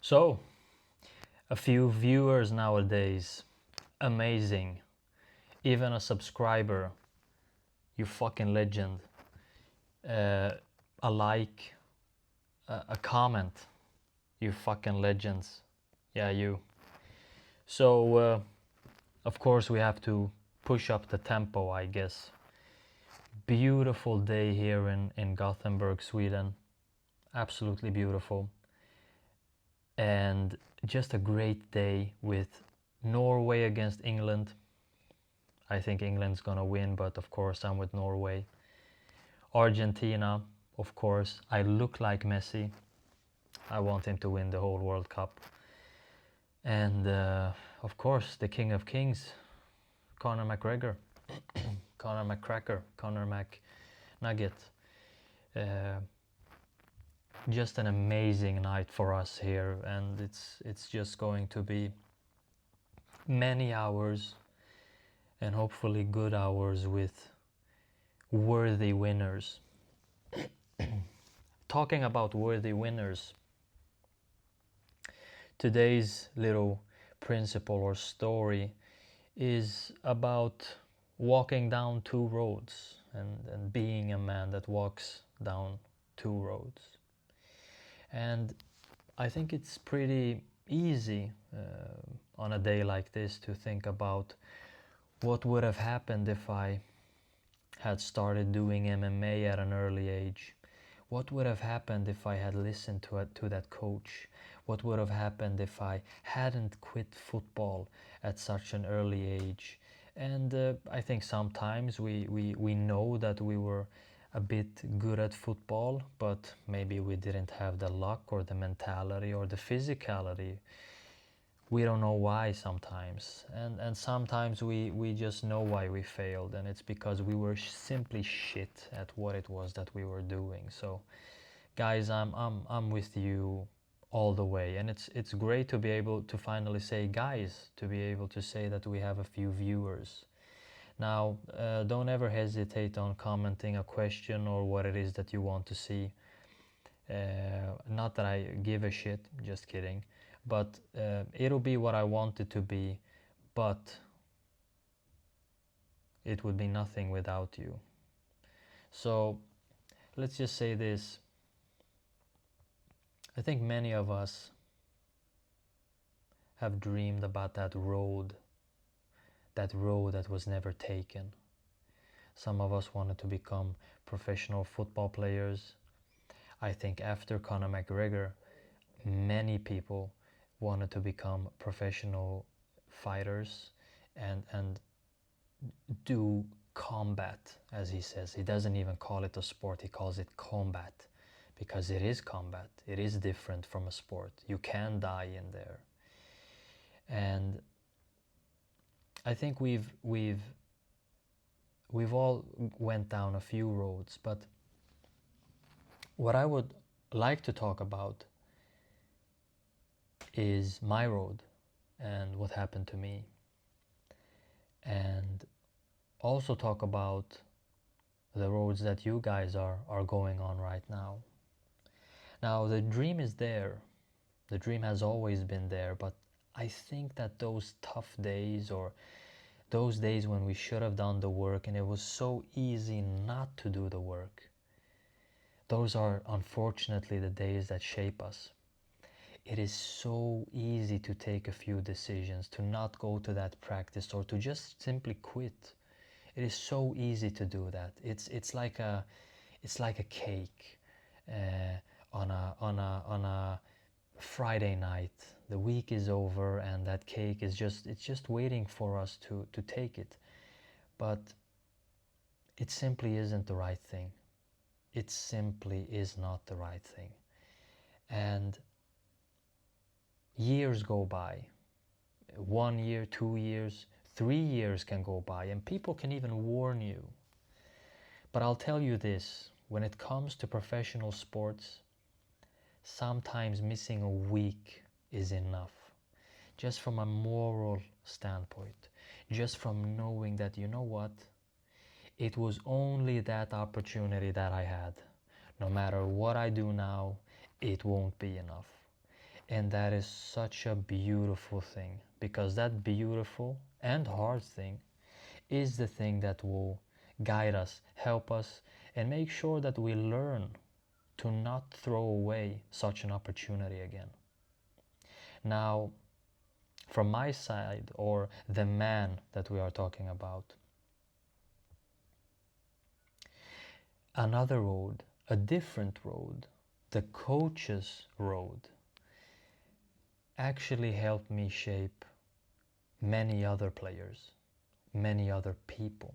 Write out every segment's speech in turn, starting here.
So, a few viewers nowadays, amazing. Even a subscriber, you fucking legend. A like, a comment, you fucking legends. Yeah, you. So, of course, we have to push up the tempo, I guess. Beautiful day here in Gothenburg, Sweden. Absolutely beautiful. And just a great day with Norway against England. I think England's gonna win, but of course I'm with Norway. Argentina, of course. I look like Messi. I want him to win the whole World Cup. And of course, the King of Kings, Conor McGregor, Conor McCracker, Conor McNugget. Uh, just an amazing night for us here, and it's just going to be many hours and hopefully good hours with worthy winners. Talking about worthy winners, today's little principle or story is about walking down two roads and being a man that walks down two roads. And I think it's pretty easy on a day like this to think about what would have happened if I had started doing MMA at an early age. What would have happened if I had listened to that coach? What would have happened if I hadn't quit football at such an early age? And I think sometimes we know that we were a bit good at football, but maybe we didn't have the luck or the mentality or the physicality. We don't know why sometimes, and sometimes we just know why we failed, and it's because we were simply shit at what it was that we were doing. So guys, I'm with you all the way, and it's great to be able to finally say guys, to be able to say that we have a few viewers now. Don't ever hesitate on commenting a question or what it is that you want to see. Not that I give a shit, just kidding. But it'll be what I want it to be, but it would be nothing without you. So let's just say this. I think many of us have dreamed about that road that was never taken. Some of us wanted to become professional football players. I think after Conor McGregor, many people wanted to become professional fighters and do combat, as he says. He doesn't even call it a sport, he calls it combat, because it is combat. It is different from a sport. You can die in there. And I think we've all went down a few roads, but what I would like to talk about is my road and what happened to me, and also talk about the roads that you guys are going on right now. Now, the dream is there. The dream has always been there, but I think that those tough days, or those days when we should have done the work and it was so easy not to do the work, those are unfortunately the days that shape us. It is so easy to take a few decisions, to not go to that practice, or to just simply quit. It is so easy to do that. It's like a cake on a Friday night. The week is over and that cake is just waiting for us to take it. But it simply isn't the right thing. It simply is not the right thing. And years go by. 1 year, 2 years, 3 years can go by, and people can even warn you. But I'll tell you this, when it comes to professional sports, sometimes missing a week is enough. Just from a moral standpoint, just from knowing that, you know what, it was only that opportunity that I had. No matter what I do now, it won't be enough. And that is such a beautiful thing, because that beautiful and hard thing is the thing that will guide us, help us, and make sure that we learn to not throw away such an opportunity again. Now, from my side, or the man that we are talking about, another road, a different road, the coach's road, actually helped me shape many other players, many other people.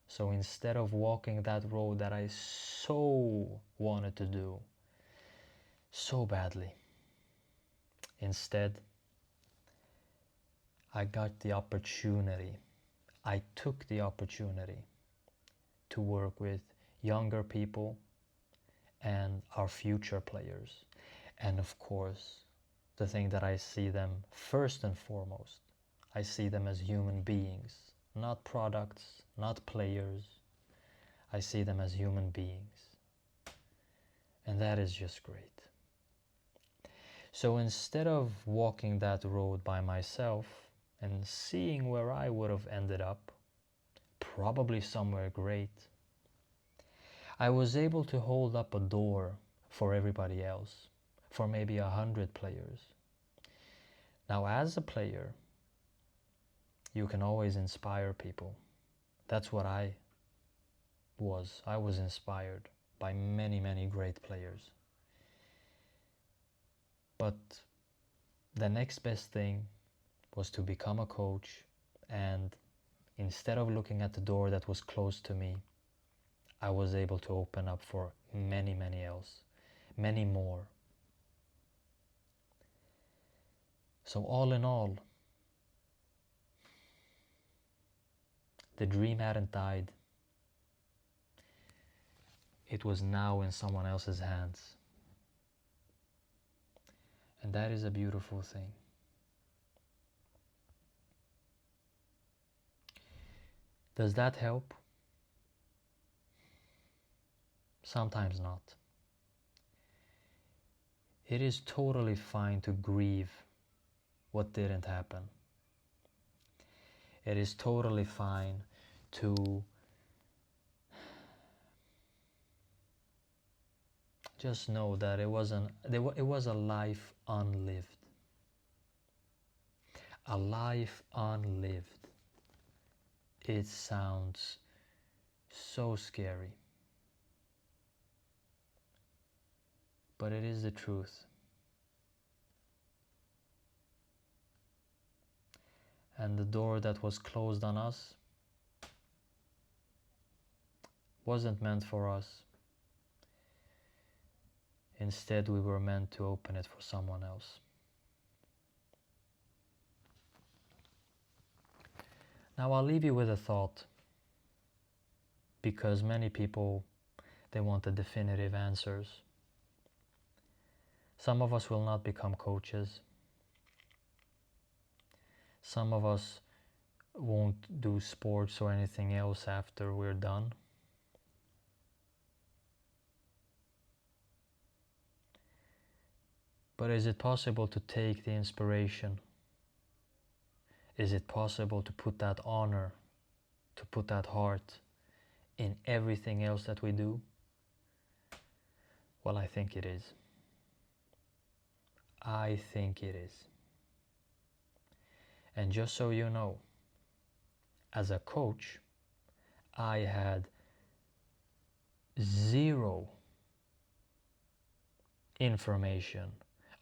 So instead of walking that road that I so wanted to do so badly, instead I got the opportunity, I took the opportunity to work with younger people and our future players. And of course, the thing that I see them first and foremost, I see them as human beings, not products, not players. I see them as human beings. And that is just great. So instead of walking that road by myself and seeing where I would have ended up, probably somewhere great, I was able to hold up a door for everybody else, for maybe 100 players. Now, as a player, you can always inspire people. That's what I was. I was inspired by many, many great players. But the next best thing was to become a coach, and instead of looking at the door that was closed to me, I was able to open up for many, many else, many more. So all in all, the dream hadn't died. It was now in someone else's hands. And that is a beautiful thing. Does that help? Sometimes not. It is totally fine to grieve what didn't happen. It is totally fine to just know that it was a life unlived. A life unlived. It sounds so scary. But it is the truth. And the door that was closed on us wasn't meant for us. Instead, we were meant to open it for someone else. Now I'll leave you with a thought, because many people, they want the definitive answers. Some of us will not become coaches. Some of us won't do sports or anything else after we're done. But is it possible to take the inspiration? Is it possible to put that honor, to put that heart in everything else that we do? Well, I think it is. I think it is. And just so you know, as a coach, I had zero information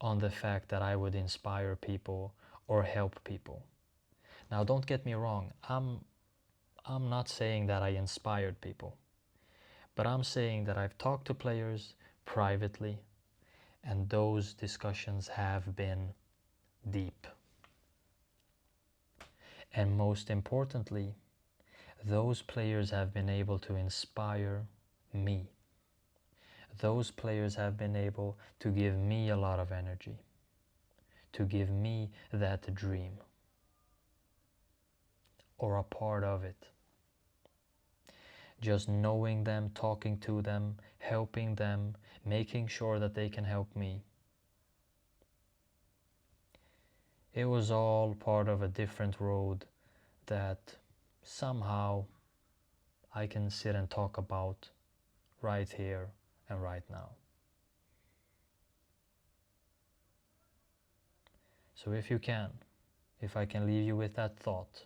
on the fact that I would inspire people or help people. Now, don't get me wrong, I'm not saying that I inspired people, but I'm saying that I've talked to players privately, and those discussions have been deep. And most importantly, those players have been able to inspire me. Those players have been able to give me a lot of energy, to give me that dream, or a part of it. Just knowing them, talking to them, helping them, making sure that they can help me. It was all part of a different road that somehow I can sit and talk about right here and right now. So if you can, if I can leave you with that thought,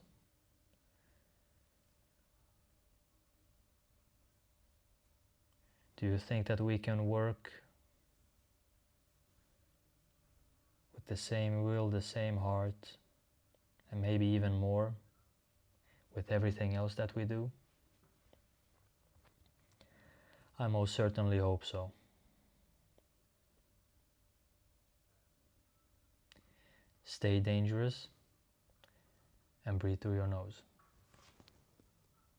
do you think that we can work with the same will, the same heart, and maybe even more with everything else that we do? I most certainly hope so. Stay dangerous and breathe through your nose.